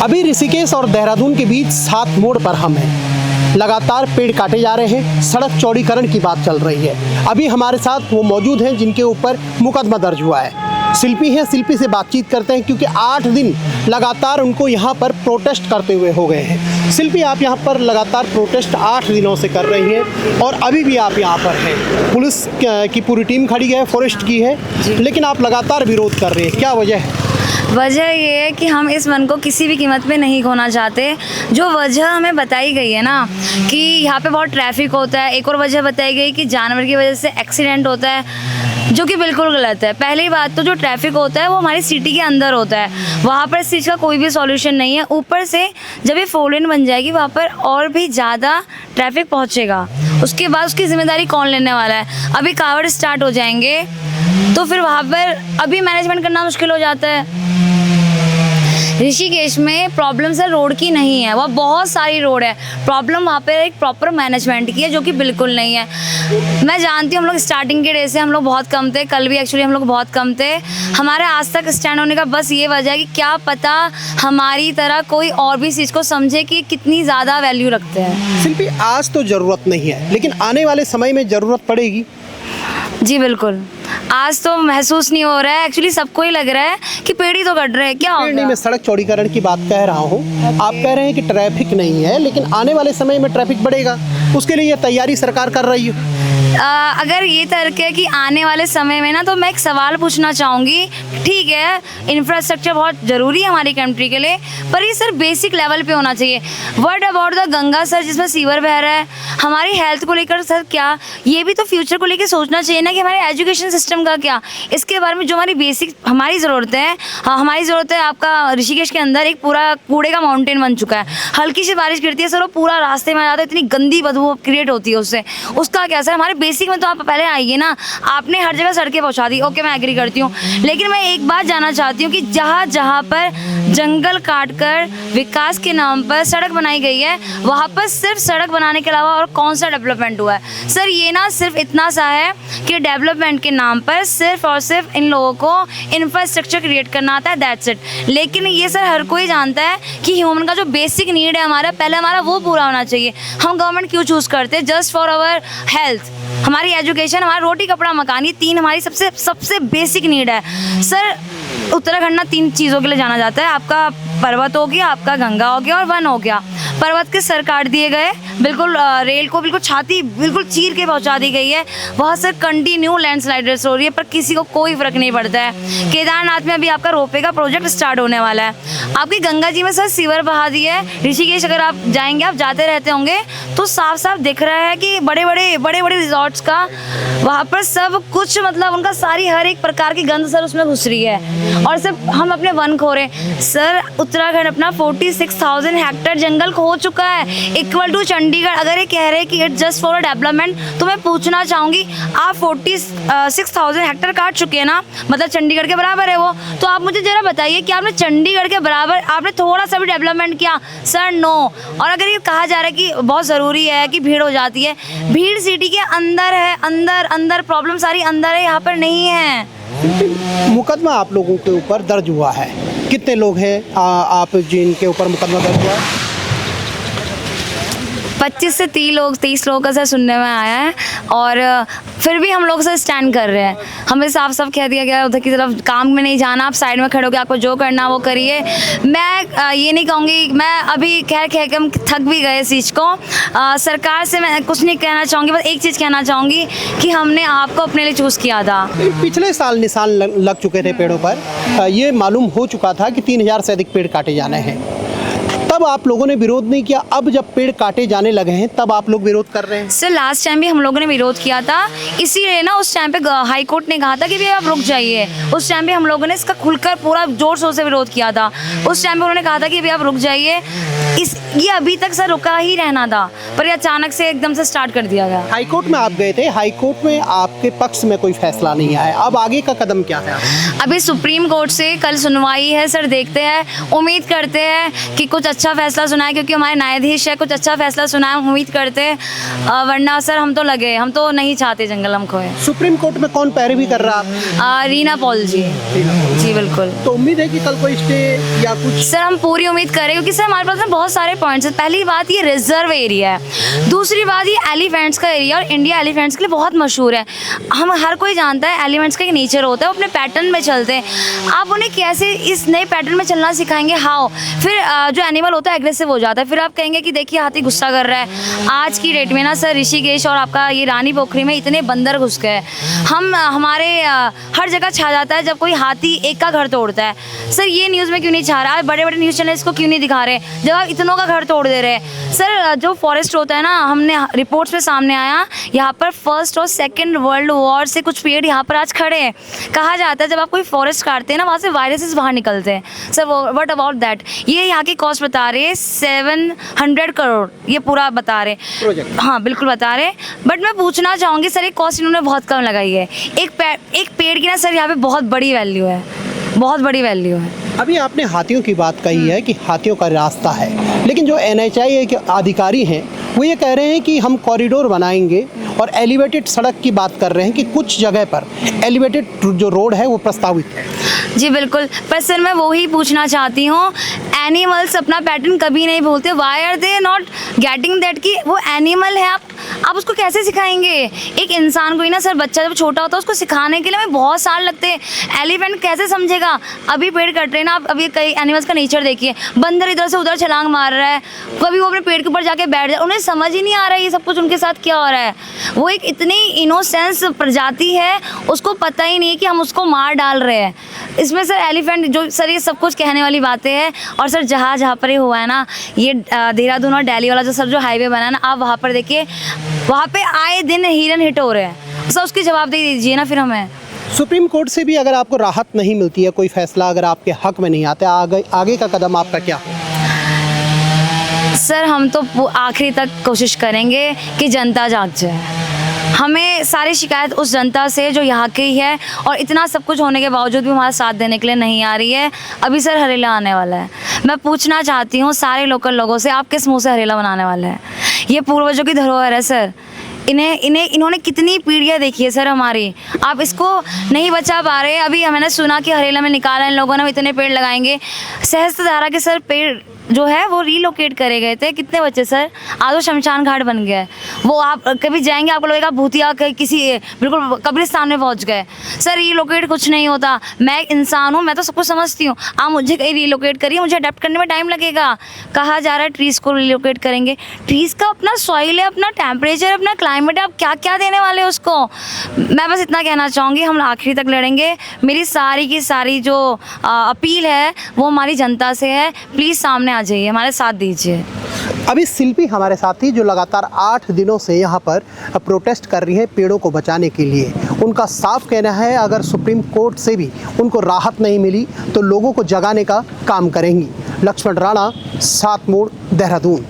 अभी ऋषिकेश और देहरादून के बीच 7 मोड़ पर हम हैं। लगातार पेड़ काटे जा रहे हैं, सड़क चौड़ीकरण की बात चल रही है। अभी हमारे साथ वो मौजूद हैं जिनके ऊपर मुकदमा दर्ज हुआ है। शिल्पी हैं, शिल्पी से बातचीत करते हैं क्योंकि 8 दिन लगातार उनको यहाँ पर प्रोटेस्ट करते हुए हो गए हैं। शिल्पी, आप यहाँ पर लगातार प्रोटेस्ट 8 दिनों से कर रही हैं और अभी भी आप यहाँ पर हैं। पुलिस की पूरी टीम खड़ी है, फॉरेस्ट की है, लेकिन आप लगातार विरोध कर रहे हैं, क्या वजह है? वजह ये है कि हम इस वन को किसी भी कीमत पे नहीं खोना चाहते। जो वजह हमें बताई गई है ना कि यहाँ पे बहुत ट्रैफिक होता है, एक और वजह बताई गई कि जानवर की वजह से एक्सीडेंट होता है, जो कि बिल्कुल गलत है। पहली बात तो जो ट्रैफिक होता है वो हमारी सिटी के अंदर होता है, वहाँ पर इस चीज़ का कोई भी सॉल्यूशन नहीं है। ऊपर से जब ये 4 लेन बन जाएगी वहाँ पर और भी ज़्यादा ट्रैफिक पहुँचेगा, उसके बाद उसकी जिम्मेदारी कौन लेने वाला है? अभी कावड़ स्टार्ट हो जाएंगे तो फिर वहाँ पर अभी मैनेजमेंट करना मुश्किल हो जाता है। ऋषिकेश में प्रॉब्लम सर रोड की नहीं है, वह बहुत सारी रोड है। प्रॉब्लम वहाँ पे एक प्रॉपर मैनेजमेंट की है, जो कि बिल्कुल नहीं है। मैं जानती हूँ हम लोग स्टार्टिंग के डे से हम लोग बहुत कम थे, कल भी एक्चुअली हम लोग बहुत कम थे। हमारे आज तक स्टैंड होने का बस ये वजह है कि क्या पता हमारी तरह कोई और भी इस चीज़ को समझे कि कितनी ज़्यादा वैल्यू रखते हैं। शिल्पी, आज तो ज़रूरत नहीं है, लेकिन आने वाले समय में ज़रूरत पड़ेगी। जी बिल्कुल, आज तो महसूस नहीं हो रहा है, एक्चुअली सबको ही लग रहा है कि पेड़ ही तो कट रहे हैं, क्या होगा? नहीं, मैं सड़क चौड़ीकरण की बात कह रहा हूँ। आप कह रहे हैं कि ट्रैफिक नहीं है, लेकिन आने वाले समय में ट्रैफिक बढ़ेगा, उसके लिए तैयारी सरकार कर रही है। अगर ये तर्क है कि आने वाले समय में ना, तो मैं एक सवाल पूछना चाहूँगी। ठीक है, इंफ्रास्ट्रक्चर बहुत ज़रूरी है हमारी कंट्री के लिए, पर ये सर बेसिक लेवल पे होना चाहिए। What about the Ganga sir, जिसमें सीवर बह रहा है? हमारी हेल्थ को लेकर सर क्या, ये भी तो फ्यूचर को लेकर सोचना चाहिए ना कि हमारे एजुकेशन सिस्टम का क्या, इसके बारे में जो हमारी बेसिक हमारी ज़रूरत है। हाँ, हमारी ज़रूरत है। आपका ऋषिकेश के अंदर एक पूरा कूड़े का माउंटेन बन चुका है, हल्की सी बारिश गिरती है सर वो पूरा रास्ते में आ जाता है, इतनी गंदी बदबू क्रिएट होती है उससे। उसका क्या सर? हमारे बेसिक में तो आप पहले आइए ना, आपने हर जगह सड़कें पहुंचा दी, ओके मैं एग्री करती हूँ, लेकिन मैं एक बात जानना चाहती हूँ कि जहाँ जहाँ पर जंगल काटकर विकास के नाम पर सड़क बनाई गई है, वहाँ पर सिर्फ सड़क बनाने के अलावा और कौन सा डेवलपमेंट हुआ है? सर ये ना सिर्फ इतना सा है कि डेवलपमेंट के नाम पर सिर्फ और सिर्फ इन लोगों को इंफ्रास्ट्रक्चर क्रिएट करना आता है, दैट्स इट। लेकिन ये सर हर कोई जानता है कि ह्यूमन का जो बेसिक नीड है हमारा, पहले हमारा वो पूरा होना चाहिए। हम गवर्नमेंट क्यों चूज़ करते हैं? जस्ट फॉर आवर हेल्थ, हमारी एजुकेशन, हमारा रोटी कपड़ा मकान, ये 3 हमारी सबसे बेसिक नीड है। सर उत्तराखंड ना 3 चीज़ों के लिए जाना जाता है, आपका पर्वत हो गया, आपका गंगा हो गया और वन हो गया। पर्वत के सर काट दिए गए, बिल्कुल रेल को बिल्कुल छाती बिल्कुल चीर के पहुंचा दी गई है, वहाँ से कंटिन्यू लैंडस्लाइडर्स हो रही है, पर किसी को कोई फर्क नहीं पड़ता है। केदारनाथ में अभी आपका रोपवे का प्रोजेक्ट स्टार्ट होने वाला है। आपकी गंगा जी में सर सीवर बहा दिए है। ऋषिकेश अगर आप जाएंगे, आप जाते रहते होंगे, तो साफ साफ दिख रहा है कि बड़े बड़े रिजॉर्ट्स का वहाँ पर सब कुछ, मतलब उनका सारी हर एक प्रकार की गंद सर उसमें घुस रही है, और सिर्फ हम अपने वन खो रहे हैं। सर उत्तराखंड अपना 46,000 हेक्टेयर जंगल खो चुका है, इक्वल टू चंडीगढ़। अगर ये कह रहे हैं कि इट्स जस्ट फॉर डेवलपमेंट, तो मैं पूछना चाहूँगी, आप 46,000 हेक्टेयर काट चुके हैं ना, मतलब चंडीगढ़ के बराबर है वो। तो आप मुझे जरा बताइए कि आपने चंडीगढ़ के बराबर आपने थोड़ा सा भी डेवलपमेंट किया? Sir no. और अगर ये कहा जा रहा है कि बहुत ज़रूरी है कि भीड़ हो जाती है, भीड़ सिटी के अंदर है, अंदर प्रॉब्लम सारी अंदर है, यहाँ पर नहीं है। मुकदमा आप लोगों के ऊपर दर्ज हुआ है, कितने लोग हैं आप जिनके ऊपर मुकदमा दर्ज हुआ है? 25 से 30 लोगों का सर सुनने में आया है, और फिर भी हम लोग सर स्टैंड कर रहे हैं। हमें साफ साफ कह दिया गया उधर की तरफ काम में नहीं जाना, आप साइड में खड़े होकर आपको जो करना वो करिए। मैं ये नहीं कहूँगी, मैं अभी कह के हम थक भी गए इस चीज़ को। सरकार से मैं कुछ नहीं कहना चाहूँगी, बस एक चीज़ कहना चाहूँगी कि हमने आपको अपने लिए चूज़ किया था। पिछले साल निशान लग चुके थे पेड़ों पर, ये मालूम हो चुका था कि 3000 से अधिक पेड़ काटे जाने हैं, तब आप लोगों ने विरोध नहीं किया। अब जब पेड़ काटे जाने लगे हैं तब आप लोग विरोध कर रहे हैं। सर लास्ट टाइम भी हम लोगों ने विरोध किया था, इसीलिए ना उस टाइम पे हाई कोर्ट ने कहा था कि भैया आप रुक जाइए। उस टाइम पे हम लोगों ने इसका खुलकर पूरा जोर शोर से विरोध किया था। उस टाइम पे उन्होंने कहा था कि भैया आप रुक जाइए। ये अभी तक सर रुका ही रहना था, पर ये अचानक से एकदम से स्टार्ट कर दिया गया। हाई कोर्ट में आप गए थे, हाई कोर्ट में आपके पक्ष में कोई फैसला नहीं आया, अब आगे का कदम क्या है? अभी सुप्रीम कोर्ट से कल सुनवाई है सर, देखते हैं, उम्मीद करते हैं कि कुछ अच्छा अच्छा फैसला सुनाए, क्योंकि हमारे न्यायाधीश है, कुछ अच्छा फैसला सुनाए, हम उम्मीद करते हैं। वरना सर हम तो नहीं चाहते जंगल हम खोए। सुप्रीम कोर्ट में कौन पैरवी कर रहा है? रीना पॉल जी। जी बिल्कुल। तो उम्मीद है कि कल कोई स्टे या कुछ? सर हम पूरी उम्मीद करें, क्योंकि सर हमारे पास ना बहुत सारे पॉइंट्स हैं। पहली बात ये रिजर्व एरिया है, दूसरी बात ये एलिफेंट्स का एरिया, और इंडिया एलिफेंट्स के लिए बहुत मशहूर है। हम हर कोई जानता है एलिफेंट्स का एक नेचर होता है, वो अपने पैटर्न में चलते हैं। आप उन्हें कैसे इस नए पैटर्न में चलना सिखाएंगे? हाउ? फिर जो एनिमल होता है एग्रेसिव हो जाता है, फिर आप कहेंगे कि देखिए हाथी गुस्सा कर रहा है। आज की डेट में ना सर ऋषिकेश और आपका ये रानी पोखरी में इतने बंदर घुस गए, हमारे हर जगह छा जाता है जब कोई हाथी एक का घर तोड़ता है। सर ये न्यूज़ में क्यों नहीं छा रहा है? बड़े बड़े न्यूज़ चैनल इसको क्यों नहीं दिखा रहे जब आप इतनों का घर तोड़ दे रहे हैं? सर जो फॉरेस्ट होता है ना, हमने रिपोर्ट्स में सामने आया, यहाँ पर फर्स्ट और सेकंड वर्ल्ड वॉर से कुछ पेड़ यहाँ पर आज खड़े हैं। कहा जाता है जब आप कोई फॉरेस्ट काटते हैं ना, वहाँ से वायरसेस बाहर निकलते हैं। Sir what about that? ये यहाँ की कॉस्ट बता रहे हैं 700 करोड़, ये पूरा बता रहे प्रोजेक्ट। हाँ बिल्कुल बता रहे। बट मैं पूछना चाहूँगी सर, एक कॉस्ट इन्होंने बहुत कम लगाई है। एक पेड़ की ना सर यहाँ पे बहुत बड़ी वैल्यू है, बहुत बड़ी वैल्यू है। अभी आपने हाथियों की बात कही है कि हाथियों का रास्ता है, लेकिन जो NHI के अधिकारी हैं वो ये कह रहे हैं कि हम कॉरिडोर बनाएंगे, और एलिवेटेड सड़क की बात कर रहे हैं कि कुछ जगह पर एलिवेटेड जो रोड है वो प्रस्तावित है। जी बिल्कुल, पर सर मैं वही पूछना चाहती हूँ, एनिमल्स अपना पैटर्न कभी नहीं भूलते। Why are they not getting that कि वो एनिमल है, आप उसको कैसे सिखाएंगे? एक इंसान को ही ना सर, बच्चा जब छोटा होता है उसको सिखाने के लिए हमें बहुत साल लगते हैं। एलिफेंट कैसे समझेगा? अभी पेड़ कट रहे हैं ना, आप अभी कई एनिमल्स का नेचर देखिए, बंदर इधर से उधर छलांग मार रहा है, कभी वो अपने पेड़ के ऊपर जाके बैठ जाए, उन्हें समझ ही नहीं आ रहा है ये सब कुछ उनके साथ क्या हो रहा है। वो एक इतनी इनोसेंस प्रजाति है, उसको पता ही नहीं है कि हम उसको मार डाल रहे हैं। इसमें सर एलिफेंट जो सर ये सब कुछ कहने वाली बातें हैं। और सर जहाँ पर ये हुआ है ना, ये देहरादून और दिल्ली वाला जो सर जो हाईवे बना है ना, आप वहाँ पर देखिए, वहाँ पे आए दिन हिरन हिट हो रहे हैं। सर उसकी जवाब दे दीजिए ना फिर हमें। सुप्रीम कोर्ट से भी अगर आपको राहत नहीं मिलती है, कोई फैसला अगर आपके हक में नहीं आता, आगे का कदम आपका क्या हो? सर हम तो आखिरी तक कोशिश करेंगे कि जनता जाग जाए। हमें सारी शिकायत उस जनता से जो यहाँ की है, और इतना सब कुछ होने के बावजूद भी हमारा साथ देने के लिए नहीं आ रही है। अभी सर हरेला आने वाला है, मैं पूछना चाहती हूँ सारे लोकल लोगों से, आप किस मुंह से हरेला बनाने वाले हैं? ये पूर्वजों की धरोहर है सर, इन्होंने कितनी पीढ़ियाँ देखी है सर हमारी, आप इसको नहीं बचा पा रहे। अभी मैंने सुना कि हरेला में निकाला इन लोगों ने, इतने पेड़ लगाएंगे। सहस्त्रधारा के सर पेड़ जो है वो रीलोकेट करे गए थे, कितने बच्चे सर? आज वो शमशान घाट बन गया है। वो आप कभी जाएंगे आपको लगेगा भूतिया किसी बिल्कुल कब्रिस्तान में पहुंच गए। सर रीलोकेट कुछ नहीं होता। मैं एक इंसान हूँ, मैं तो सब कुछ समझती हूँ। आप मुझे कहीं रीलोकेट करिए, मुझे अडेप्ट करने में टाइम लगेगा। कहा जा रहा है ट्रीज़ को रीलोकेट करेंगे। ट्रीज़ का अपना सॉइल है, अपना टेम्परेचर, अपना क्लाइमेट है, आप क्या क्या देने वाले हो उसको? मैं बस इतना कहना चाहूँगी, हम आखिरी तक लड़ेंगे। मेरी सारी की सारी जो अपील है वो हमारी जनता से है, प्लीज़ सामने आ जाइए, हमारे साथ दीजिए। अभी शिल्पी हमारे साथ थी जो लगातार 8 दिनों से यहाँ पर प्रोटेस्ट कर रही है पेड़ों को बचाने के लिए। उनका साफ कहना है अगर सुप्रीम कोर्ट से भी उनको राहत नहीं मिली तो लोगों को जगाने का काम करेंगी। लक्ष्मण राणा, 7 मोड़, देहरादून।